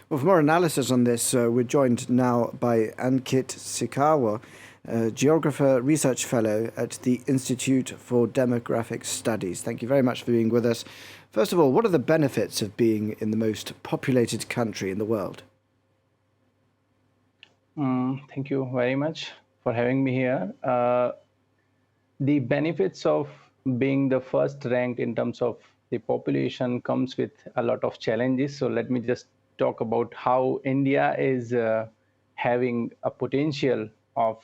Well, for more analysis on this, we're joined now by Ankit Sikarwar, Geographer Research Fellow at the Institute for Demographic Studies. Thank you very much for being with us. First of all, what are the benefits of being in the most populated country in the world? Thank you very much for having me here. The benefits of being the first ranked in terms of the population comes with a lot of challenges. So let me just talk about how India is having a potential of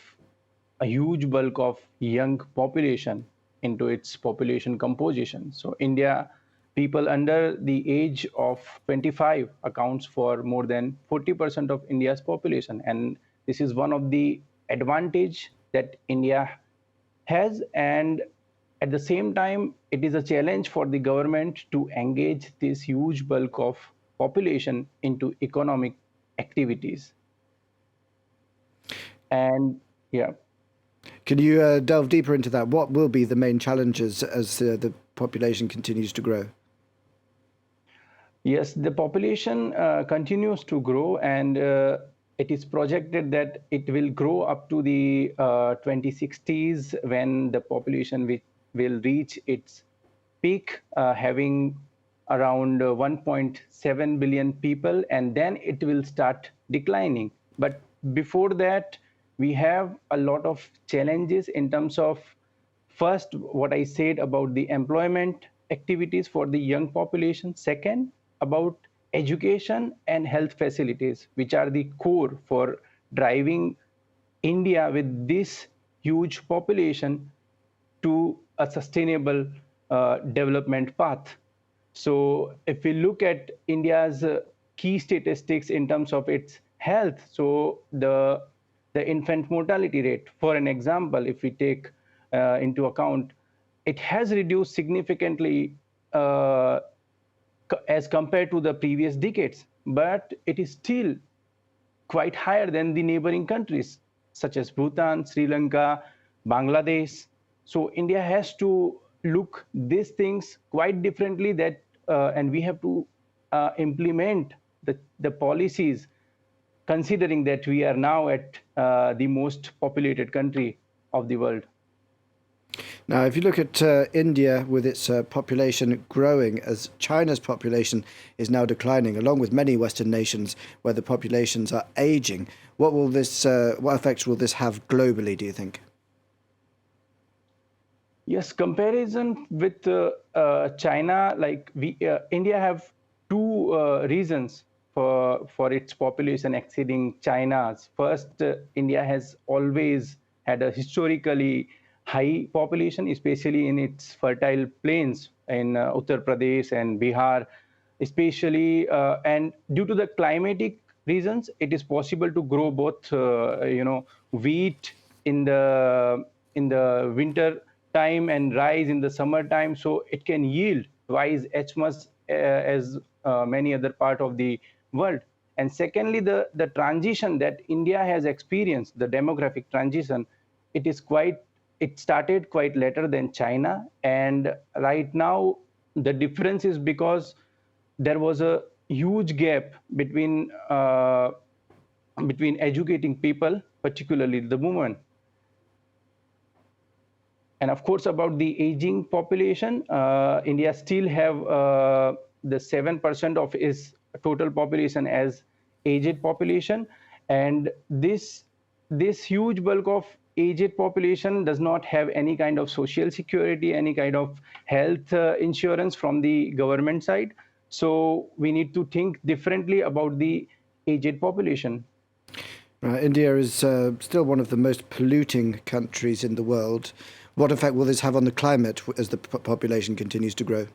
a huge bulk of young population into its population composition. So India, people under the age of 25 accounts for more than 40% of India's population. And this is one of the advantage that India has, and at the same time it is a challenge for the government to engage this huge bulk of population into economic activities. And yeah. Can you delve deeper into that? What will be the main challenges as the population continues to grow? Yes, the population continues to grow, and it is projected that it will grow up to the 2060s, when the population will reach its peak, having around 1.7 billion people, and then it will start declining. But before that, we have a lot of challenges in terms of, first, what I said about the employment activities for the young population. Second, about education and health facilities, which are the core for driving India with this huge population to a sustainable development path. So if we look at India's key statistics in terms of its health, so the infant mortality rate, for an example, if we take into account, it has reduced significantly as compared to the previous decades, but it is still quite higher than the neighboring countries such as Bhutan, Sri Lanka, Bangladesh. So India has to look these things quite differently, that and we have to implement the policies, considering that we are now at the most populated country of the world. Now, if you look at India with its population growing as China's population is now declining, along with many Western nations where the populations are aging, what effects will this have globally, do you think? Yes, comparison with China, like India have two reasons for its population exceeding China's. First, India has always had a historically high population, especially in its fertile plains in Uttar Pradesh and Bihar, especially, and due to the climatic reasons, it is possible to grow both, wheat in the winter time and rice in the summer time. So it can yield twice as much as many other part of the world. And secondly, the transition that India has experienced, the demographic transition, it started quite later than China. And right now, the difference is because there was a huge gap between educating people, particularly the women. And of course, about the aging population, India still have the 7% of its total population as aged population. And this huge bulk of aged population does not have any kind of social security, any kind of health insurance from the government side. So we need to think differently about the aged population. India is still one of the most polluting countries in the world. What effect will this have on the climate as the population continues to grow?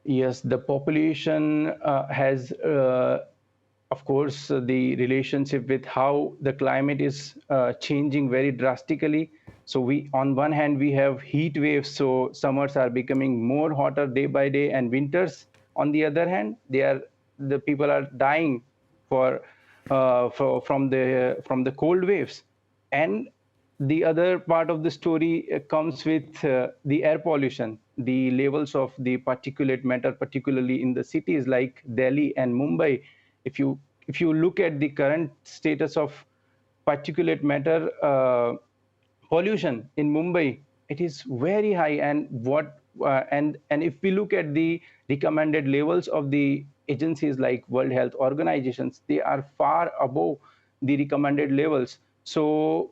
Yes, the population has, of course, the relationship with how the climate is changing very drastically. So on one hand, we have heat waves, so summers are becoming more hotter day by day, and winters, on the other hand, the people are dying from the cold waves. And the other part of the story comes with the air pollution, the levels of the particulate matter, particularly in the cities like Delhi and Mumbai, If you look at the current status of particulate matter pollution in Mumbai, it is very high. And if we look at the recommended levels of the agencies like World Health Organizations, they are far above the recommended levels. So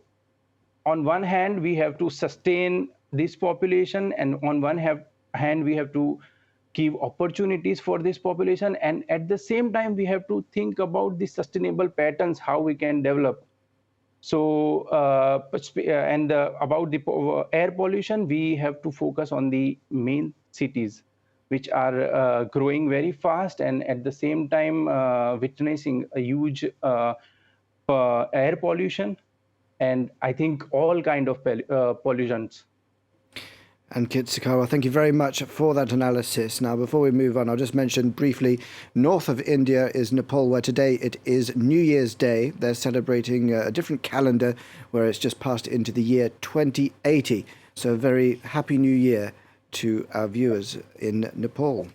on one hand, we have to sustain this population, and on one hand, we have to give opportunities for this population, and at the same time, we have to think about the sustainable patterns, how we can develop. So, about the air pollution, we have to focus on the main cities, which are growing very fast, and at the same time witnessing a huge air pollution, and I think all kind of pollutions. Ankit Sikarwar, thank you very much for that analysis. Now, before we move on, I'll just mention briefly, north of India is Nepal, where today it is New Year's Day. They're celebrating a different calendar where it's just passed into the year 2080. So a very happy new year to our viewers in Nepal.